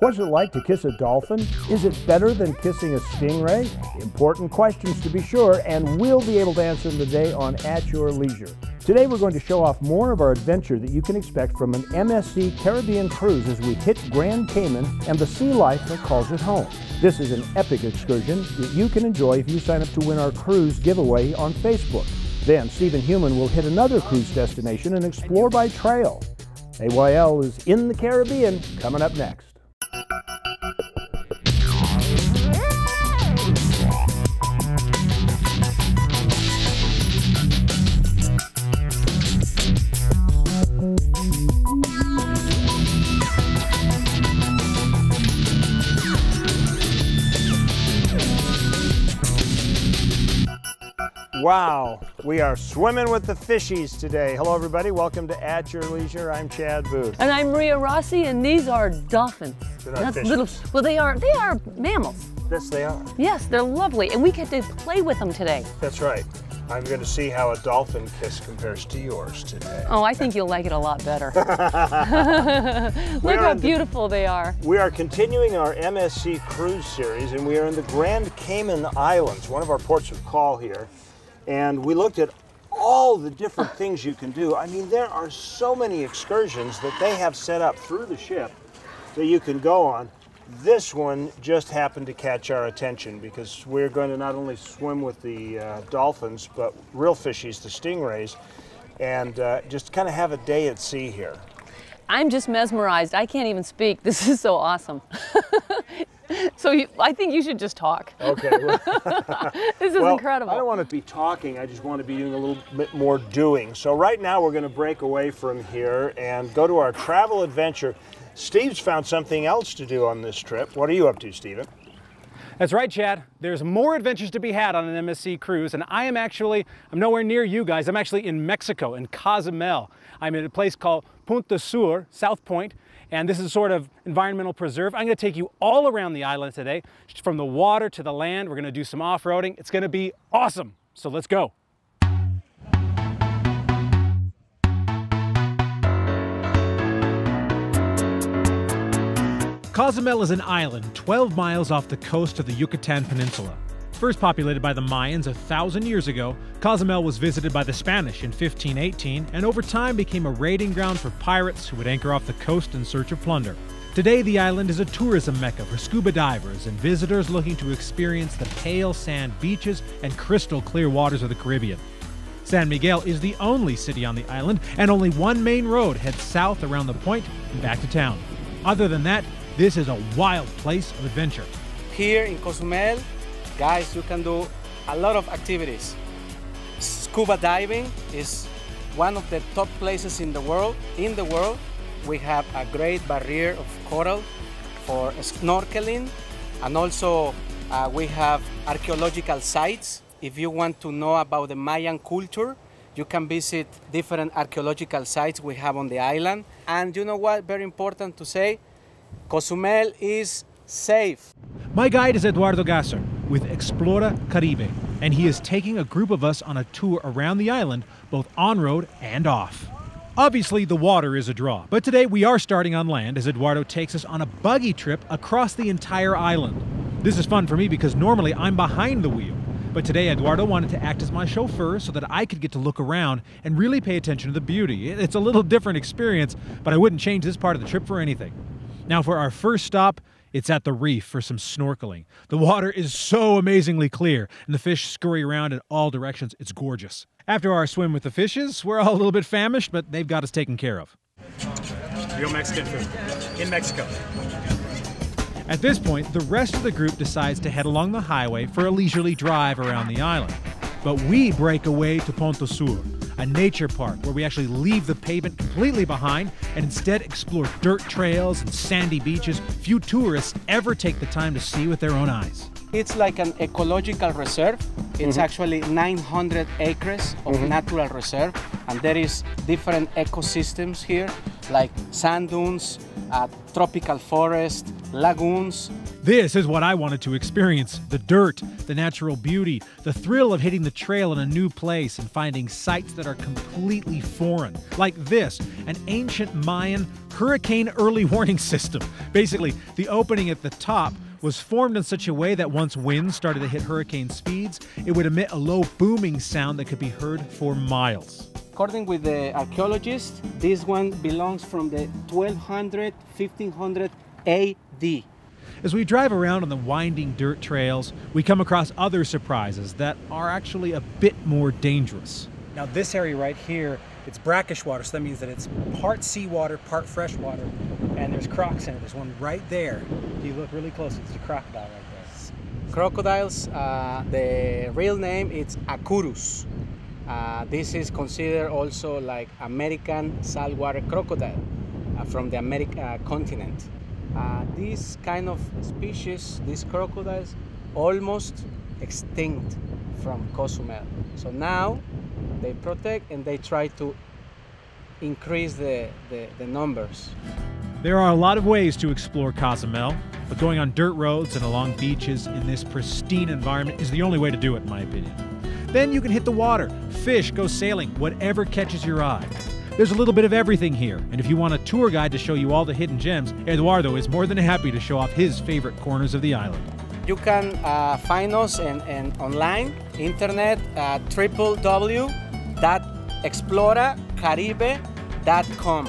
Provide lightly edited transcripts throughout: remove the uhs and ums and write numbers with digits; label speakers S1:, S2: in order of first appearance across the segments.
S1: What's it like to kiss a dolphin? Is it better than kissing a stingray? Important questions to be sure, and we'll be able to answer them today on At Your Leisure. Today we're going to show off more of our adventure that you can expect from an MSC Caribbean cruise as we hit Grand Cayman and the sea life that calls it home. This is an epic excursion that you can enjoy if you sign up to win our cruise giveaway on Facebook. Then Stephen Heumann will hit another cruise destination and explore by trail. AYL is in the Caribbean, coming up next. Wow, we are swimming with the fishies today. Hello everybody, welcome to At Your Leisure. I'm Chad Booth.
S2: And I'm Maria Rossi, and these are dolphins.
S1: They're not fishies.
S2: Well, they are mammals.
S1: Yes, they are.
S2: Yes, they're lovely, and we get to play with them today.
S1: That's right. I'm going to see how a dolphin kiss compares to yours today.
S2: Oh, I think you'll like it a lot better. Look how beautiful they are.
S1: We are continuing our MSC Cruise series, and we are in the Grand Cayman Islands, one of our ports of call here. And we looked at all the different things you can do. I mean, there are so many excursions that they have set up through the ship that you can go on. This one just happened to catch our attention because we're going to not only swim with the dolphins, but real fishies, the stingrays, and just kind of have a day at sea here.
S2: I'm just mesmerized. I can't even speak. This is so awesome. So I think you should just talk.
S1: Okay.
S2: This is incredible.
S1: I don't want to be talking. I just want to be doing a little bit more doing. So right now we're going to break away from here and go to our travel adventure. Steve's found something else to do on this trip. What are you up to, Steven?
S3: That's right, Chad. There's more adventures to be had on an MSC cruise, and I'm nowhere near you guys. I'm actually in Mexico, in Cozumel. I'm at a place called Punta Sur, South Point, and this is a sort of environmental preserve. I'm going to take you all around the island today, from the water to the land. We're going to do some off-roading. It's going to be awesome, so let's go. Cozumel is an island 12 miles off the coast of the Yucatan Peninsula. First populated by the Mayans 1,000 years ago, Cozumel was visited by the Spanish in 1518 and over time became a raiding ground for pirates who would anchor off the coast in search of plunder. Today, the island is a tourism mecca for scuba divers and visitors looking to experience the pale sand beaches and crystal clear waters of the Caribbean. San Miguel is the only city on the island, and only one main road heads south around the point and back to town. Other than that, this is a wild place of adventure.
S4: Here in Cozumel, guys, you can do a lot of activities. Scuba diving is one of the top places in the world. We have a great barrier of coral for snorkeling, and also we have archaeological sites. If you want to know about the Mayan culture, you can visit different archaeological sites we have on the island. And you know what, very important to say, Cozumel is safe.
S3: My guide is Eduardo Gasser with Explora Caribe, and he is taking a group of us on a tour around the island, both on-road and off. Obviously, the water is a draw, but today we are starting on land as Eduardo takes us on a buggy trip across the entire island. This is fun for me because normally I'm behind the wheel, but today Eduardo wanted to act as my chauffeur so that I could get to look around and really pay attention to the beauty. It's a little different experience, but I wouldn't change this part of the trip for anything. Now for our first stop, it's at the reef for some snorkeling. The water is so amazingly clear, and the fish scurry around in all directions. It's gorgeous. After our swim with the fishes, we're all a little bit famished, but they've got us taken care of.
S5: Real Mexican food in Mexico.
S3: At this point, the rest of the group decides to head along the highway for a leisurely drive around the island. But we break away to Punta Sur, a nature park where we actually leave the pavement completely behind and instead explore dirt trails and sandy beaches few tourists ever take the time to see with their own eyes.
S4: It's like an ecological reserve. It's actually 900 acres of natural reserve, and there is different ecosystems here, like sand dunes, tropical forest, lagoons.
S3: This is what I wanted to experience: the dirt, the natural beauty, the thrill of hitting the trail in a new place and finding sites that are completely foreign. Like this, an ancient Mayan hurricane early warning system. Basically, the opening at the top was formed in such a way that once winds started to hit hurricane speeds, it would emit a low booming sound that could be heard for miles.
S4: According with the archaeologists, this one belongs from the 1200, 1500 AD.
S3: As we drive around on the winding dirt trails, we come across other surprises that are actually a bit more dangerous.
S6: Now this area right here, it's brackish water, so that means that it's part seawater, part freshwater, and there's crocs in it. There's one right there. If you look really close, it's a crocodile right there.
S4: Crocodiles, the real name is Acurus. This is considered also like American saltwater crocodile from the American continent. These kind of species, these crocodiles, almost extinct from Cozumel. So now they protect and they try to increase the numbers.
S3: There are a lot of ways to explore Cozumel, but going on dirt roads and along beaches in this pristine environment is the only way to do it, in my opinion. Then you can hit the water, fish, go sailing, whatever catches your eye. There's a little bit of everything here, and if you want a tour guide to show you all the hidden gems, Eduardo is more than happy to show off his favorite corners of the island.
S4: You can find us and online, internet, www.exploracaribe.com.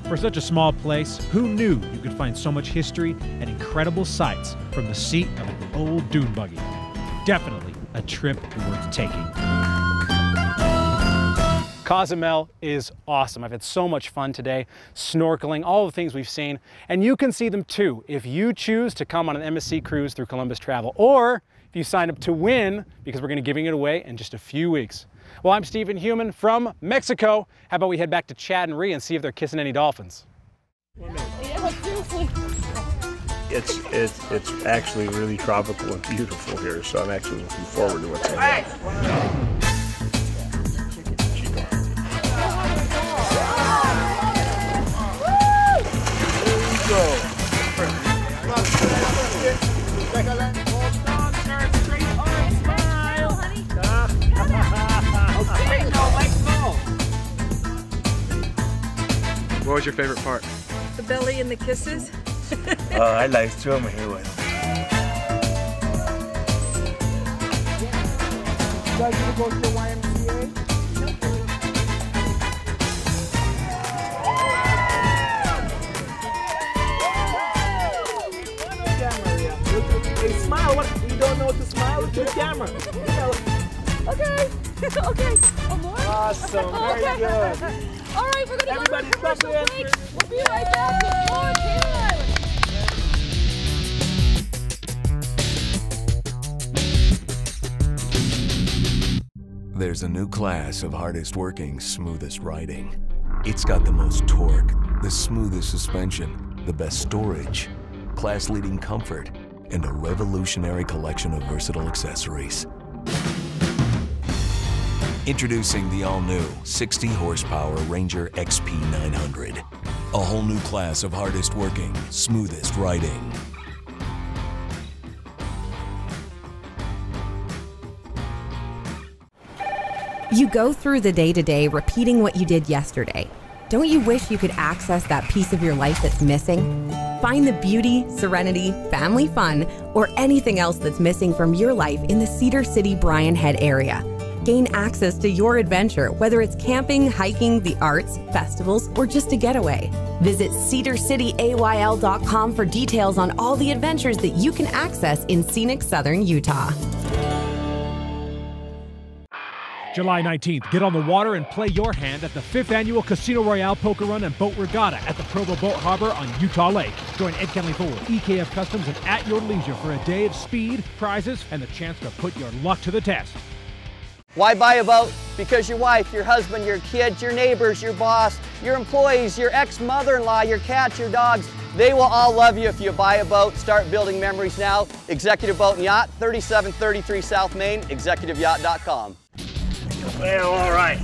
S3: For such a small place, who knew you could find so much history and incredible sights from the seat of an old dune buggy? Definitely a trip worth taking.
S6: Cozumel is awesome. I've had so much fun today, snorkeling, all the things we've seen, and you can see them too if you choose to come on an MSC cruise through Columbus Travel, or if you sign up to win, because we're going to be giving it away in just a few weeks. Well, I'm Stephen Human from Mexico. How about we head back to Chad and Reece and see if they're kissing any dolphins?
S2: Yeah, seriously.
S7: It's actually really tropical and beautiful here, so I'm actually looking forward to what's ahead.
S8: What was your favorite part?
S9: The belly and the kisses.
S7: I like to here. You guys gonna go to the YMCA? Hey, smile. What? You don't know what to smile to the camera.
S2: Okay. Okay. Oh, more?
S7: Awesome. Very good.
S2: All right, we're going to go to a commercial break. We'll be right back with more Cayman Island.
S10: There's a new class of hardest working, smoothest riding. It's got the most torque, the smoothest suspension, the best storage, class-leading comfort, and a revolutionary collection of versatile accessories. Introducing the all-new 60-horsepower Ranger XP 900. A whole new class of hardest working, smoothest riding.
S11: You go through the day-to-day repeating what you did yesterday. Don't you wish you could access that piece of your life that's missing? Find the beauty, serenity, family fun, or anything else that's missing from your life in the Cedar City, Bryan Head area. Gain access to your adventure, whether it's camping, hiking, the arts, festivals, or just a getaway. Visit cedarcityayl.com for details on all the adventures that you can access in scenic southern Utah.
S3: July 19th, get on the water and play your hand at the 5th Annual Casino Royale Poker Run and Boat Regatta at the Provo Boat Harbor on Utah Lake. Join Ed Kenley Ford, EKF Customs, and At Your Leisure for a day of speed, prizes, and the chance to put your luck to the test.
S12: Why buy a boat? Because your wife, your husband, your kids, your neighbors, your boss, your employees, your ex-mother-in-law, your cats, your dogs, They will all love you if you buy a boat. Start building memories now. Executive Boat and Yacht, 3733 South Main, executiveyacht.com.
S1: Well, all right.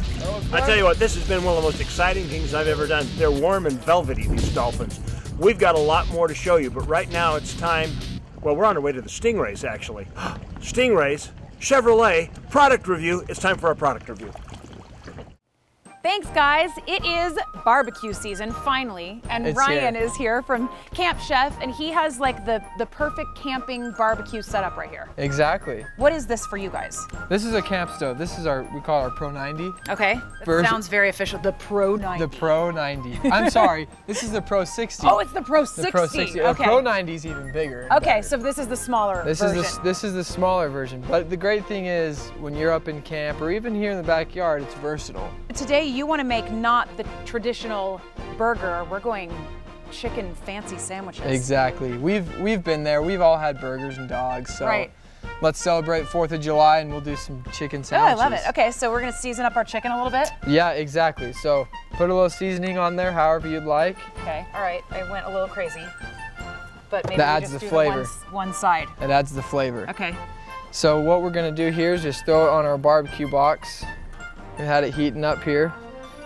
S1: I tell you what, this has been one of the most exciting things I've ever done. They're warm and velvety, these dolphins. We've got a lot more to show you, but right now it's time, well, we're on our way to the Stingrays, actually. Stingrays, Chevrolet, product review. It's time for our product review.
S13: Thanks, guys. It is barbecue season, finally, and Ryan is here from Camp Chef, and he has like the perfect camping barbecue setup right here.
S14: Exactly.
S13: What is this for you guys?
S14: This is a camp stove. This is we call it our Pro 90.
S13: Okay, that sounds very official. The Pro 90.
S14: The Pro 90. I'm sorry, this is the Pro 60.
S13: Oh, it's the Pro 60.
S14: The Pro 60.
S13: Okay.
S14: The Pro 90 is even bigger.
S13: Okay, so this is the smaller version.
S14: This is the smaller version, but the great thing is when you're up in camp or even here in the backyard, it's versatile.
S13: Today you want to make not the traditional burger. We're going chicken fancy sandwiches.
S14: Exactly. We've been there. We've all had burgers and dogs. So
S13: right.
S14: Let's celebrate 4th of July and we'll do some chicken sandwiches.
S13: Oh, I love it. Okay, so we're gonna season up our chicken a little bit.
S14: Yeah, exactly. So put a little seasoning on there, however you'd like.
S13: Okay. All right. I went a little crazy, but maybe
S14: that
S13: we
S14: adds
S13: just
S14: the
S13: do
S14: flavor.
S13: One side.
S14: It adds the flavor.
S13: Okay.
S14: So what we're gonna do here is just throw it on our barbecue box. We had it heating up here.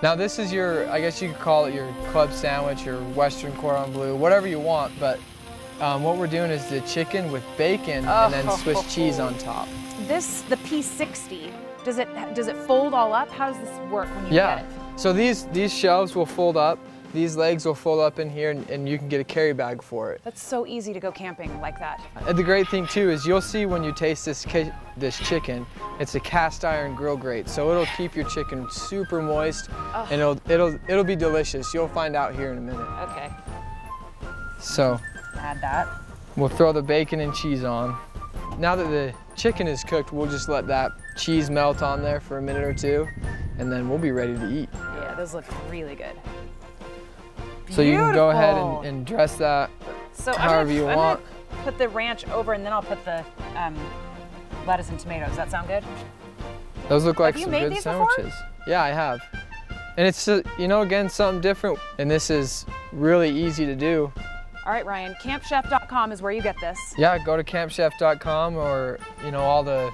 S14: Now this is your, I guess you could call it your club sandwich or Western cordon bleu, whatever you want, but what we're doing is the chicken with bacon and then Swiss cheese on top.
S13: The P60, does it fold all up? How does this work when you get it?
S14: So these shelves will fold up. These legs will fold up in here and you can get a carry bag for it.
S13: That's so easy to go camping like that.
S14: And the great thing too is you'll see when you taste this chicken, it's a cast iron grill grate, so it'll keep your chicken super moist and it'll be delicious. You'll find out here in a minute.
S13: Okay.
S14: So
S13: add that.
S14: We'll throw the bacon and cheese on. Now that the chicken is cooked, we'll just let that cheese melt on there for a minute or two and then we'll be ready to eat.
S13: Yeah, those look really good.
S14: So you can go ahead and dress that however you want.
S13: I'm gonna put the ranch over and then I'll put the lettuce and tomatoes. Does that sound good?
S14: Those look like some good sandwiches. Yeah, I have. And it's, you know, again, something different. And this is really easy to do.
S13: All right, Ryan, campchef.com is where you get this.
S14: Yeah, go to campchef.com or, you know, all the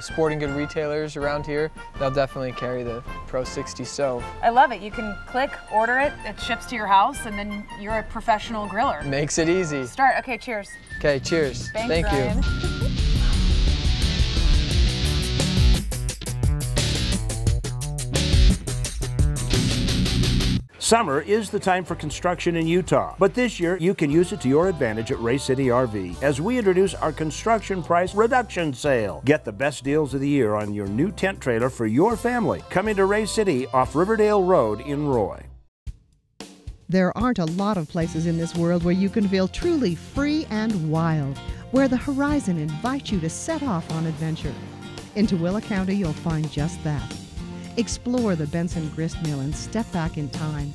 S14: sporting good retailers around here, they'll definitely carry the Pro 60 stove.
S13: I love it. You can click, order it, it ships to your house, and then you're a professional griller.
S14: Makes it easy.
S13: Start. Okay, cheers.
S14: Okay, cheers.
S13: Thanks,
S14: Thank
S13: Ryan.
S14: you.
S1: Summer is the time for construction in Utah, but this year you can use it to your advantage at Reece City RV as we introduce our construction price reduction sale. Get the best deals of the year on your new tent trailer for your family. Coming to Reece City off Riverdale Road in Roy.
S15: There aren't a lot of places in this world where you can feel truly free and wild, where the horizon invites you to set off on adventure. In Tooele County, you'll find just that. Explore the Benson Grist Mill and step back in time.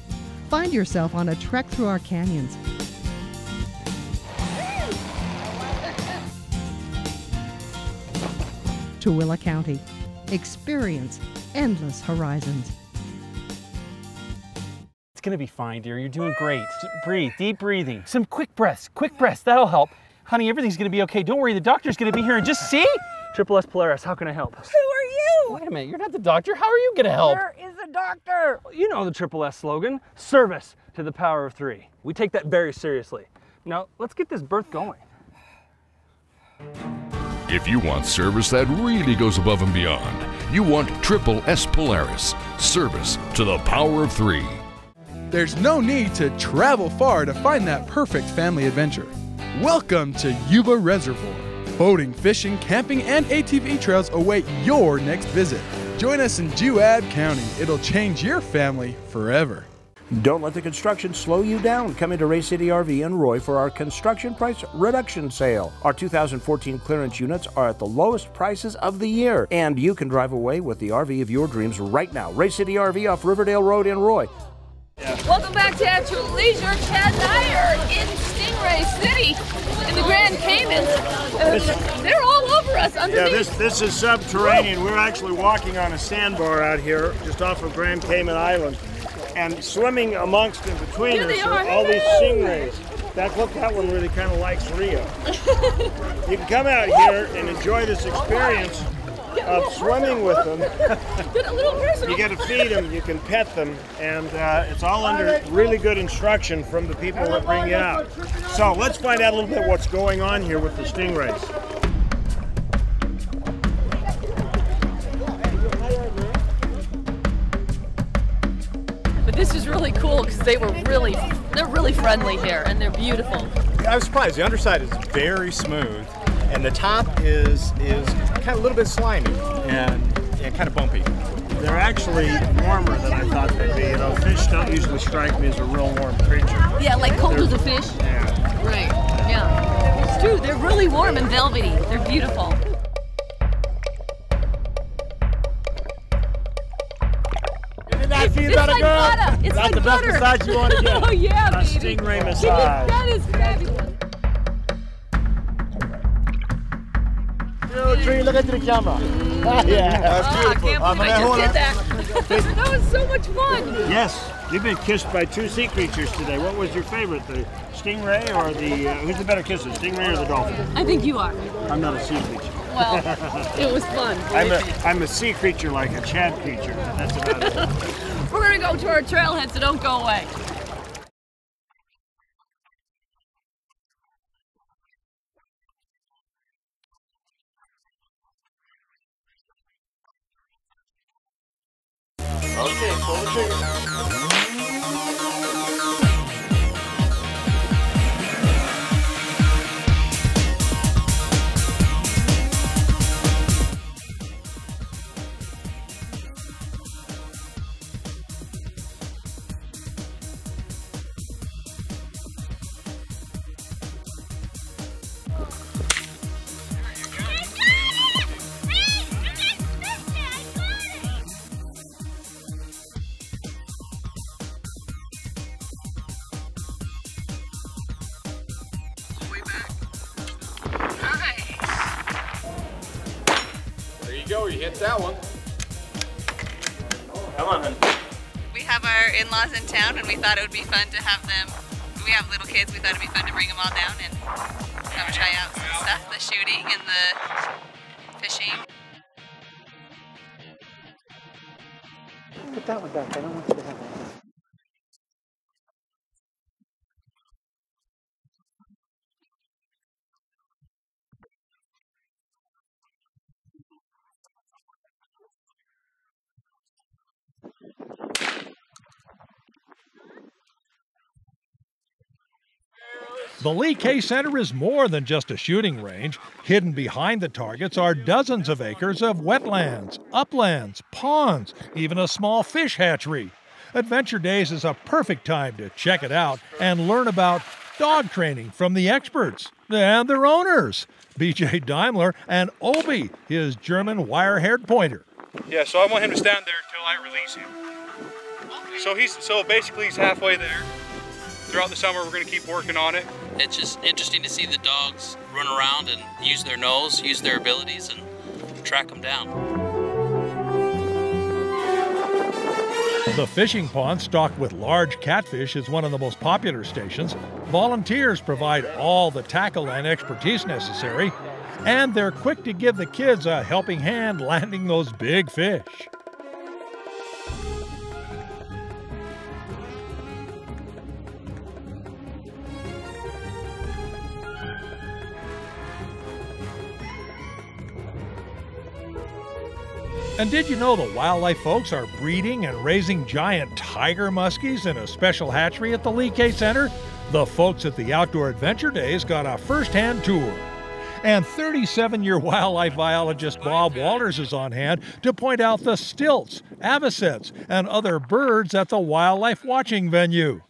S15: Find yourself on a trek through our canyons. Tooele County. Experience endless horizons.
S6: It's gonna be fine, dear. You're doing great. Just breathe, deep breathing. Some quick breaths, that'll help. Honey, everything's gonna be okay. Don't worry, the doctor's gonna be here and just see. Triple S Polaris, how can I help?
S13: Who are you?
S6: Wait a minute, you're not the doctor. How are you gonna help?
S13: Where is the doctor?
S6: You know the Triple S slogan, service to the power of 3. We take that very seriously. Now, let's get this birth going.
S16: If you want service that really goes above and beyond, you want Triple S Polaris, service to the power of 3.
S17: There's no need to travel far to find that perfect family adventure. Welcome to Yuba Reservoir. Boating, fishing, camping, and ATV trails await your next visit. Join us in Juad County. It'll change your family forever.
S1: Don't let the construction slow you down. Come into Reece City RV in Roy for our construction price reduction sale. Our 2014 clearance units are at the lowest prices of the year, and you can drive away with the RV of your dreams right now. Reece City RV off Riverdale Road in Roy.
S2: Welcome back to At Your Leisure. Chad and I are in Stingray City in the Grand Caymans. They're all over us underneath.
S1: Yeah, this is subterranean. We're actually walking on a sandbar out here just off of Grand Cayman Island. And swimming amongst and between
S2: Here
S1: us
S2: they
S1: are
S2: are.
S1: all these stingrays. Look, that one really kind of likes Rio. You can come out here and enjoy this experience of swimming with them.
S2: Get a little personal.
S1: You get to feed them, you can pet them, and it's all under really good instruction from the people that bring you out. So let's find out a little bit what's going on here with the stingrays.
S2: But this is really cool because they're really friendly here and they're beautiful.
S18: I was surprised. The underside is very smooth, and the top is kind of a little bit slimy and kind of bumpy.
S1: They're actually warmer than I thought they'd be. You know, fish don't usually strike me as a real warm creature.
S2: Yeah, like cold as a fish.
S1: Yeah.
S2: Right. Yeah. It's true. They're really warm and velvety. They're beautiful.
S1: It's
S2: like butter. It's
S1: That's
S2: like
S1: the best
S2: butter.
S1: massage you want to get.
S2: Oh yeah,
S1: a
S2: baby.
S1: stingray massage.
S2: That is fabulous.
S1: Tree, look into the camera. Yeah,
S2: that's beautiful. I can't believe I just did that. That was so much fun.
S1: Yes, you've been kissed by two sea creatures today. What was your favorite, the stingray or the, who's the better kisser, stingray or the dolphin?
S2: I think you are.
S1: I'm not a sea creature.
S2: Well, it was fun.
S1: I'm a sea creature like a Chad creature. That's about it.
S2: We're going to go to our trailhead, so don't go away.
S1: Okay, pull the trigger.
S8: Go, you hit that one.
S1: Come on, honey.
S19: We have our in-laws in town and we thought it would be fun to have them, we have little kids, we thought it'd be fun to bring them all down and have them try out some stuff, the shooting and the fishing.
S4: Put that one back, I don't want you to have that.
S3: The Lee K Center is more than just a shooting range. Hidden behind the targets are dozens of acres of wetlands, uplands, ponds, even a small fish hatchery. Adventure Days is a perfect time to check it out and learn about dog training from the experts and their owners, BJ Daimler and Obi, his German wire-haired pointer.
S20: Yeah, so I want him to stand there until I release him. So basically he's halfway there. Throughout the summer, we're going to keep working on it.
S21: It's just interesting to see the dogs run around and use their nose, use their abilities, and track them down.
S3: The fishing pond stocked with large catfish is one of the most popular stations. Volunteers provide all the tackle and expertise necessary, and they're quick to give the kids a helping hand landing those big fish. And did you know the wildlife folks are breeding and raising giant tiger muskies in a special hatchery at the Lee K Center? The folks at the Outdoor Adventure Days got a first-hand tour. And 37-year wildlife biologist Bob Walters is on hand to point out the stilts, avocets, and other birds at the wildlife watching venue.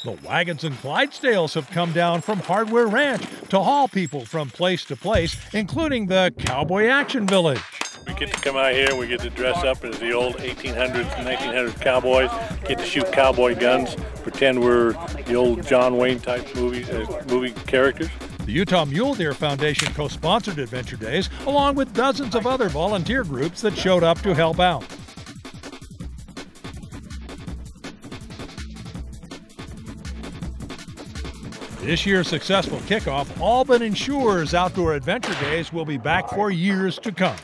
S3: The wagons and Clydesdales have come down from Hardware Ranch to haul people from place to place, including the Cowboy Action Village.
S22: We get to come out here, we get to dress up as the old 1800s, 1900s cowboys, get to shoot cowboy guns, pretend we're the old John Wayne type movie characters.
S3: The Utah Mule Deer Foundation co-sponsored Adventure Days, along with dozens of other volunteer groups that showed up to help out. This year's successful kickoff all but ensures Outdoor Adventure Days will be back for years to come.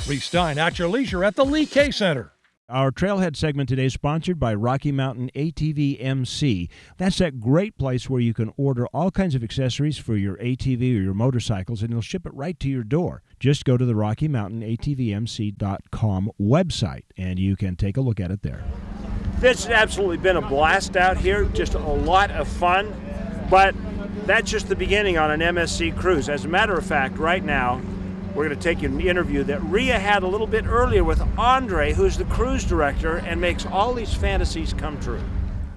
S3: Reece Stein at your leisure at the Lee K Center.
S1: Our Trailhead segment today is sponsored by Rocky Mountain ATV MC. That's that great place where you can order all kinds of accessories for your ATV or your motorcycles, and they'll ship it right to your door. Just go to the Rocky Mountain ATVMC.com website, and you can take a look at it there.
S5: This has absolutely been a blast out here, just a lot of fun, but that's just the beginning on an MSC cruise. As a matter of fact, right now, we're going to take you an interview that Rhea had a little bit earlier with Andre, who's the cruise director and makes all these fantasies come true.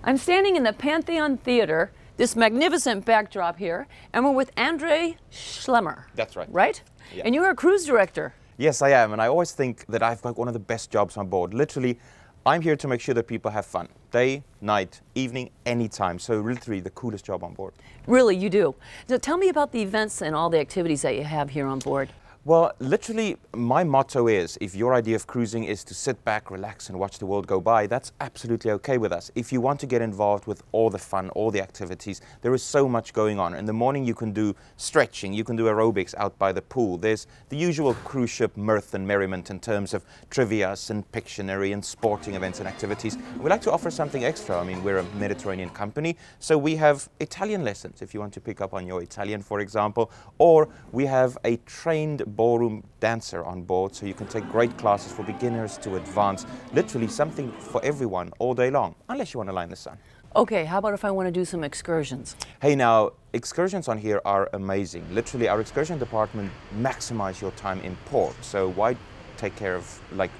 S2: I'm standing in the Pantheon Theater, this magnificent backdrop here, and we're with Andre Schlemmer.
S9: That's right.
S2: Right?
S9: Yeah.
S2: And you're a cruise director.
S9: Yes, I am, and I always think that I've got one of the best jobs on board. Literally, I'm here to make sure that people have fun. Day, night, evening, anytime. So literally the coolest job on board.
S2: Really, you do. So tell me about the events and all the activities that you have here on board.
S9: Well, literally, my motto is, if your idea of cruising is to sit back, relax, and watch the world go by, that's absolutely okay with us. If you want to get involved with all the fun, all the activities, there is so much going on. In the morning, you can do stretching, you can do aerobics out by the pool. There's the usual cruise ship mirth and merriment in terms of trivias and Pictionary and sporting events and activities. We like to offer something extra. I mean, we're a Mediterranean company, so we have Italian lessons, if you want to pick up on your Italian, for example, or we have a trained ballroom dancer on board, so you can take great classes for beginners to advanced. Literally something for everyone all day long, unless you want to lie in the sun.
S2: Okay, how about if I want to do some excursions?
S9: Hey, now, excursions on here are amazing. Literally, our excursion department maximize your time in port. So why take care of,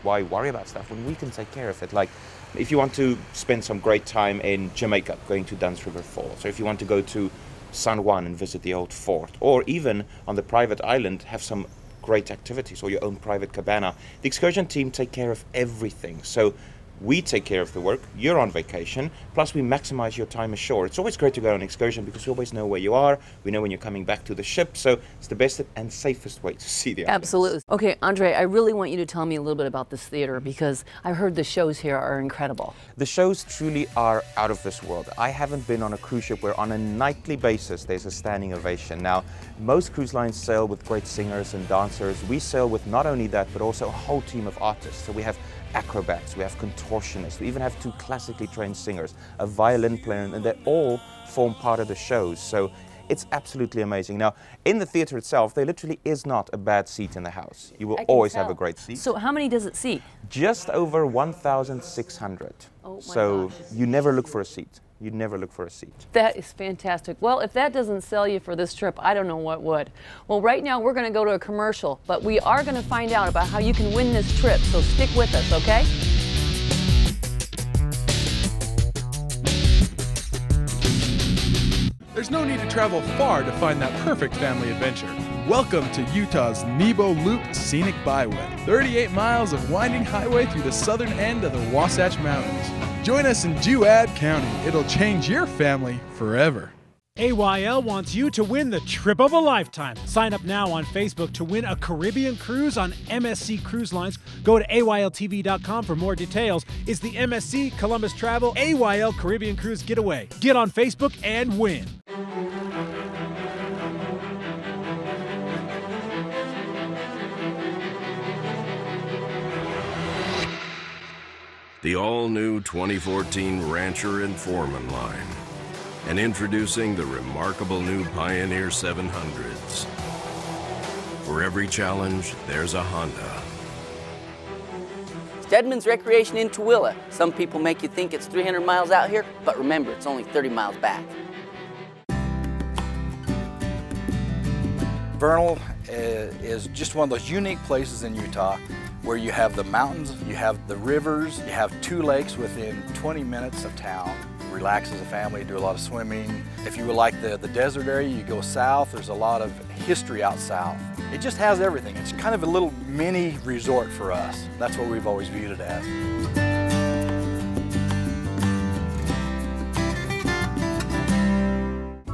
S9: why worry about stuff when we can take care of it? Like, if you want to spend some great time in Jamaica, going to Dunn's River Falls, or if you want to go to San Juan and visit the old fort, or even on the private island, have some great activities or your own private cabana. The excursion team take care of everything. So we take care of the work, you're on vacation, plus we maximize your time ashore. It's always great to go on an excursion because we always know where you are, we know when you're coming back to the ship, so it's the best and safest way to see the island.
S2: Absolutely. Okay, Andre, I really want you to tell me a little bit about this theater because I heard the shows here are incredible.
S9: The shows truly are out of this world. I haven't been on a cruise ship where on a nightly basis there's a standing ovation. Now, most cruise lines sail with great singers and dancers. We sail with not only that, but also a whole team of artists. So we have acrobats, we have contortionists, we even have 2 classically trained singers, a violin player, and they all form part of the shows. So it's absolutely amazing. Now, in the theater itself, there literally is not a bad seat in the house. You will always have a great seat.
S2: So how many does it seat?
S9: Just over 1,600.
S2: Oh my
S9: so
S2: gosh.
S9: you never look for a seat. You'd never look for a seat.
S2: That is fantastic. Well, if that doesn't sell you for this trip, I don't know what would. Well, right now we're going to go to a commercial, but we are going to find out about how you can win this trip, so stick with us, okay?
S17: There's no need to travel far to find that perfect family adventure. Welcome to Utah's Nebo Loop Scenic Byway, 38 miles of winding highway through the southern end of the Wasatch Mountains. Join us in Juad County. It'll change your family forever.
S3: AYL wants you to win the trip of a lifetime. Sign up now on Facebook to win a Caribbean cruise on MSC Cruise Lines. Go to AYLTV.com for more details. It's the MSC Columbus Travel AYL Caribbean Cruise Getaway. Get on Facebook and win.
S23: The all-new 2014 Rancher and Foreman line. And introducing the remarkable new Pioneer 700s. For every challenge, there's a Honda.
S24: Stedman's Recreation in Tooele. Some people make you think it's 300 miles out here, but remember, it's only 30 miles back.
S25: Vernal is just one of those unique places in Utah where you have the mountains, you have the rivers, you have 2 lakes within 20 minutes of town. Relax as a family, do a lot of swimming. If you would like the desert area, you go south. There's a lot of history out south. It just has everything. It's kind of a little mini resort for us. That's what we've always viewed it as.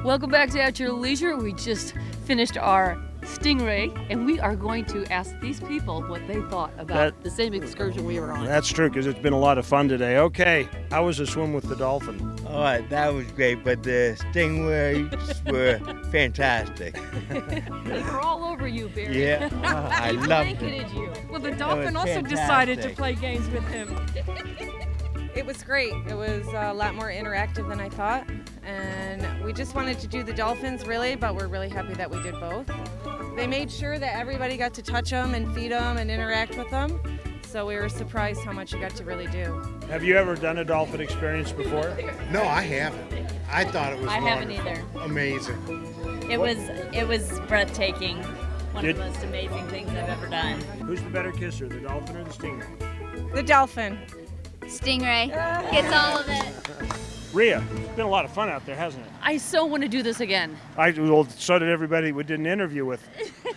S2: Welcome back to At Your Leisure. We just finished our Stingray, and we are going to ask these people what they thought about the same excursion we were on.
S5: That's true, because it's been a lot of fun today. Okay, how was the swim with the dolphin?
S7: Oh, that was great, but the stingrays were fantastic.
S2: They were all over you, Barry.
S7: Yeah, I loved it.
S2: Blanketed you.
S10: Well, the
S7: That
S10: dolphin
S7: was
S10: also decided to
S7: fantastic.
S10: play games with him.
S11: It was great. It was a lot more interactive than I thought. And we just wanted to do the dolphins, really, but we're really happy that we did both. They made sure that everybody got to touch them and feed them and interact with them. So we were surprised how much you got to really do.
S5: Have you ever done a dolphin experience before?
S12: No, I haven't. I thought it was
S14: I haven't
S12: wonderful.
S14: either.
S12: Amazing.
S14: It was breathtaking. One of
S5: Did-
S14: the most amazing things I've ever done.
S5: Who's the better kisser, the dolphin or the stingray?
S11: The dolphin.
S14: Stingray gets all of it.
S5: Rhea, it's been a lot of fun out there, hasn't it?
S2: I so want to do this again.
S5: Well, so did everybody we did an interview with.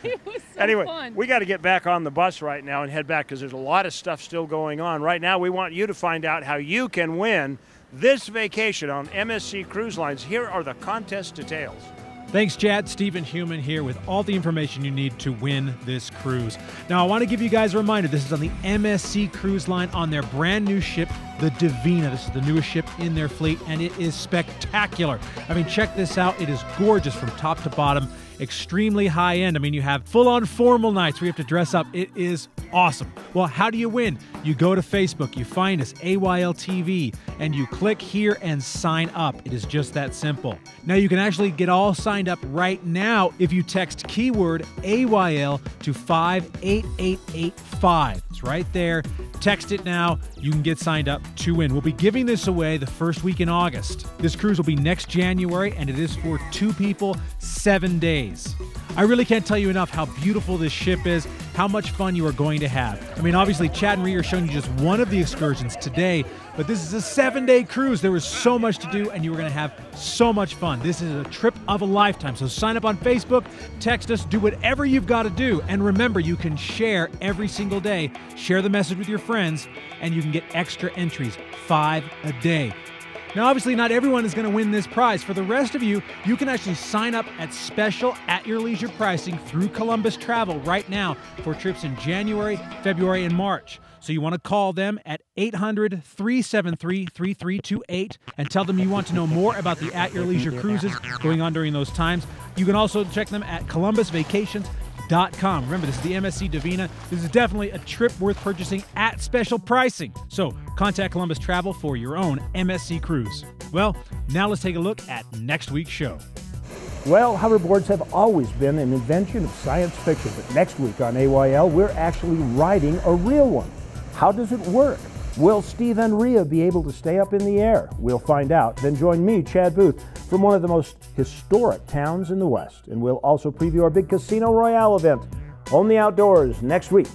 S2: It was so
S5: Anyway,
S2: fun.
S5: we got to get back on the bus right now and head back because there's a lot of stuff still going on. Right now, we want you to find out how you can win this vacation on MSC Cruise Lines. Here are the contest details.
S3: Thanks, Chad. Stephen Human here with all the information you need to win this cruise. Now, I want to give you guys a reminder. This is on the MSC Cruise Line on their brand new ship, the Divina. This is the newest ship in their fleet, and it is spectacular. I mean, check this out. It is gorgeous from top to bottom, extremely high end. I mean, you have full-on formal nights where you have to dress up. It is awesome. Well, how do you win? You go to Facebook, you find us, AYL TV, and you click here and sign up. It is just that simple. Now, you can actually get all signed up right now if you text keyword AYL to 58885. It's right there. Text it now. You can get signed up to win. We'll be giving this away the first week in August. This cruise will be next January, and it is for 2 people, 7 days. I really can't tell you enough how beautiful this ship is, how much fun you are going to have. I mean, obviously, Chad and Rhea are showing you just one of the excursions today, but this is a 7-day cruise. There is so much to do, and you are going to have so much fun. This is a trip of a lifetime. So sign up on Facebook, text us, do whatever you've got to do. And remember, you can share every single day. Share the message with your friends, and you can get extra entries, 5 a day. Now, obviously, not everyone is going to win this prize. For the rest of you, you can actually sign up at special at-your-leisure pricing through Columbus Travel right now for trips in January, February, and March. So you want to call them at 800-373-3328 and tell them you want to know more about the at-your-leisure cruises going on during those times. You can also check them at columbusvacations.com. Remember, this is the MSC Divina. This is definitely a trip worth purchasing at special pricing. So contact Columbus Travel for your own MSC cruise. Well, now let's take a look at next week's show.
S1: Well, hoverboards have always been an invention of science fiction, but next week on AYL, we're actually riding a real one. How does it work? Will Steve and Rhea be able to stay up in the air? We'll find out. Then join me, Chad Booth, from one of the most historic towns in the West. And we'll also preview our big Casino Royale event on the outdoors next week.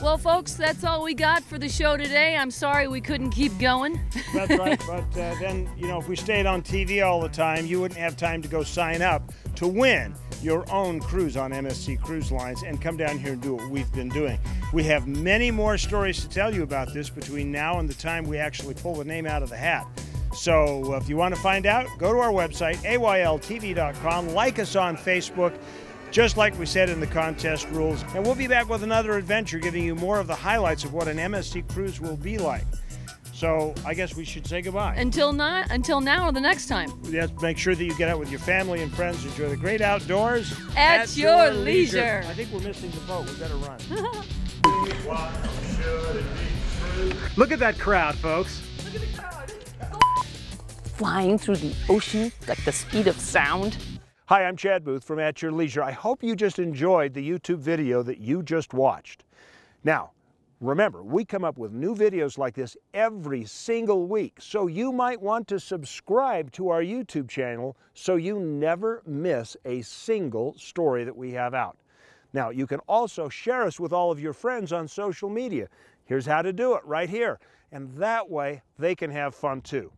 S2: Well, folks, that's all we got for the show today. I'm sorry we couldn't keep going.
S5: That's right, but then, you know, if we stayed on TV all the time, you wouldn't have time to go sign up to win your own cruise on MSC Cruise Lines and come down here and do what we've been doing. We have many more stories to tell you about this between now and the time we actually pull the name out of the hat. So if you want to find out, go to our website, AYLTV.com, like us on Facebook, just like we said in the contest rules. And we'll be back with another adventure, giving you more of the highlights of what an MSC cruise will be like. So I guess we should say goodbye.
S2: Until now or the next time.
S5: Yes, make sure that you get out with your family and friends. Enjoy the great outdoors.
S2: At your leisure.
S5: I think we're missing the boat. We better run.
S6: Look at that crowd, folks.
S2: Flying through the ocean like the speed of sound.
S5: Hi, I'm Chad Booth from At Your Leisure. I hope you just enjoyed the YouTube video that you just watched. Now, remember, we come up with new videos like this every single week, so you might want to subscribe to our YouTube channel so you never miss a single story that we have out. Now, you can also share us with all of your friends on social media. Here's how to do it right here, and that way they can have fun too.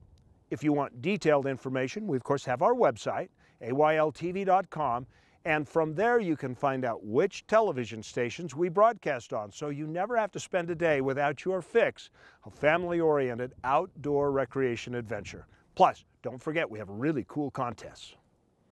S5: If you want detailed information, we of course have our website, AYLTV.com, and from there you can find out which television stations we broadcast on, so you never have to spend a day without your fix of family-oriented outdoor recreation adventure. Plus, don't forget we have really cool contests.